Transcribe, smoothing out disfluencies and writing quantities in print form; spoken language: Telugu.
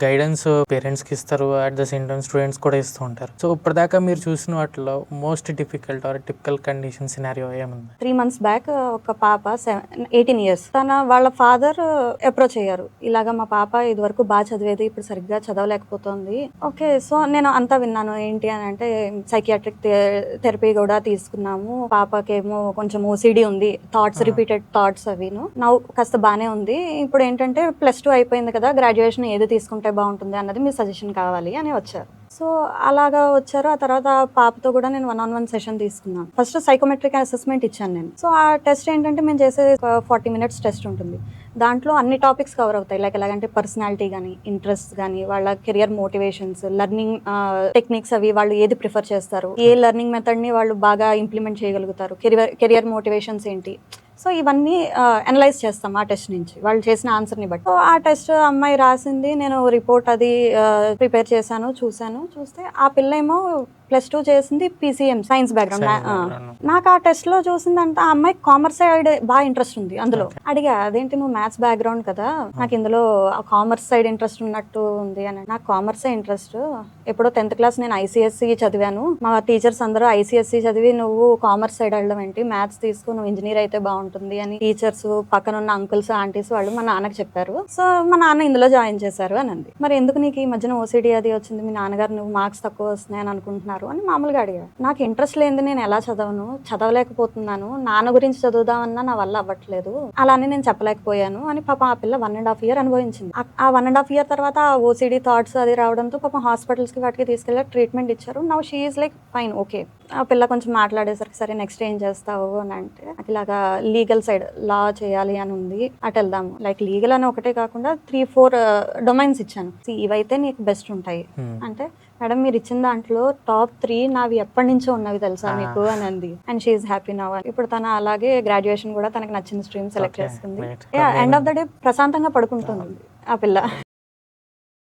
గైడెన్స్ పేరెంట్స్కి ఇస్తారు, at the same time students కూడా ఇస్తూ ఉంటారు. సో ఇప్పటిదాకా మీరు చూసిన వాటిలో most difficult or typical condition scenario ఏముంది? 3 months బ్యాక్ ఒక పాప 18 years వాళ్ళ ఫాదర్ అప్రోచ్ అయ్యారు. ఇలాగా మా పాప ఇది వరకు బాగా చదివేది, ఇప్పుడు సరిగ్గా చదవలేకపోతుంది. ఓకే, సో నేను అంతా విన్నాను. ఏంటి అని అంటే సైకియాట్రిక్ థెరపీ కూడా తీసుకున్నాము. పాపకేమో కొంచెం ఓసిడి ఉంది, థాట్స్ రిపీటెడ్ థాట్స్ అవిను. నా కాస్త బానే ఉంది. ఇప్పుడు ఏంటంటే +2 అయిపోయింది కదా, గ్రాడ్యుయేషన్ ఏది తీసుకుంటే బాగుంటుంది అన్నది మీ సజెషన్ కావాలి అని వచ్చారు. సో అలాగా వచ్చారు. ఆ తర్వాత పాపతో కూడా నేను 1-on-1 సెషన్ తీసుకున్నాను. ఫస్ట్ సైకోమెట్రిక్ అసెస్మెంట్ ఇచ్చాను నేను. సో ఆ టెస్ట్ ఏంటంటే మేము చేసే 40 minutes టెస్ట్ ఉంటుంది. దాంట్లో అన్ని టాపిక్స్ కవర్ అవుతాయి. లైక్ ఎలాగంటే పర్సనాలిటీ కానీ, ఇంట్రెస్ట్ కానీ, వాళ్ళ కెరియర్ మోటివేషన్స్, లెర్నింగ్ టెక్నిక్స్ అవి వాళ్ళు ఏది ప్రిఫర్ చేస్తారు, ఏ లెర్నింగ్ మెథడ్ని వాళ్ళు బాగా ఇంప్లిమెంట్ చేయగలుగుతారు, కెరియర్ మోటివేషన్స్ ఏంటి. సో ఇవన్నీ అనలైజ్ చేస్తాం ఆ టెస్ట్ నుంచి, వాళ్ళు చేసిన ఆన్సర్ని బట్టి. సో ఆ టెస్ట్ అమ్మాయి రాసింది, నేను రిపోర్ట్ అది ప్రిపేర్ చేశాను, చూస్తే ఆ పిల్ల ఏమో +2 చేసింది PCM సైన్స్ బ్యాక్గ్రౌండ్. నాకు ఆ టెస్ట్ లో చూసిందంటే ఆ అమ్మాయి కామర్స్ సైడ్ బాగా ఇంట్రెస్ట్ ఉంది. అందులో అడిగా, అదేంటి నువ్వు మ్యాథ్స్ బ్యాక్గ్రౌండ్ కదా, నాకు ఇందులో కామర్స్ సైడ్ ఇంట్రెస్ట్ ఉన్నట్టు ఉంది అని. నాకు కామర్సే ఇంట్రెస్ట్, ఎప్పుడో 10th క్లాస్ నేను ICSE చదివాను, మా టీచర్స్ అందరూ ICSE చదివి నువ్వు కామర్స్ సైడ్ వెళ్ళడం ఏంటి, మ్యాథ్స్ తీసుకు, నువ్వు ఇంజనీర్ అయితే బాగుంటుంది అని టీచర్స్, పక్కన ఉన్న అంకుల్స్ ఆంటీస్ వాళ్ళు మా నాన్నకి చెప్పారు. సో మా నాన్న ఇందులో జాయిన్ చేశారు అని అంది. మరి ఎందుకు నీకు ఈ మధ్యన OCD అది వచ్చింది, మీ నాన్నగారు నువ్వు మార్క్స్ తక్కువ వస్తున్నాయని అనుకుంటున్నారు అని మామూలుగా అడిగారు. నాకు ఇంట్రెస్ట్ లేనిది నేను ఎలా చదవలేకపోతున్నాను, నాన్న గురించి చదువుదామన్నా నా వల్ల అవ్వట్లేదు, అలానే నేను చెప్పలేకపోయాను అని పాప ఆ పిల్ల 1.5 year అనుభవించింది. ఆ 1.5 year తర్వాత ఆ OCD థాట్స్ అది రావడంతో పాపం హాస్పిటల్స్కి వాటికి తీసుకెళ్ళి ట్రీట్మెంట్ ఇచ్చారు. Now she is like fine, okay. ఆ పిల్ల కొంచెం మాట్లాడేసరికి సరే నెక్స్ట్ ఏం చేస్తావు అని అంటే, నాకు ఇలాగా లీగల్ సైడ్ లా చేయాలి అని ఉంది, అటు వెళ్దాము. లైక్ లీగల్ అని ఒకటే కాకుండా 3-4 డొమైన్స్ ఇచ్చాను. ఇవైతే నీకు బెస్ట్ ఉంటాయి అంటే, మేడం మీరు ఇచ్చిన దాంట్లో టాప్ 3 నావి ఎప్పటి నుంచో ఉన్నవి తెలుసా మీకు అని అంది. And she is happy now. ఇప్పుడు తన అలాగే గ్రాడ్యుయేషన్ కూడా తనకు నచ్చిన స్ట్రీమ్ సెలెక్ట్ చేసుకుంది. ఎండ్ ఆఫ్ ద డే ప్రశాంతంగా పడుకుంటుంది ఆ పిల్ల.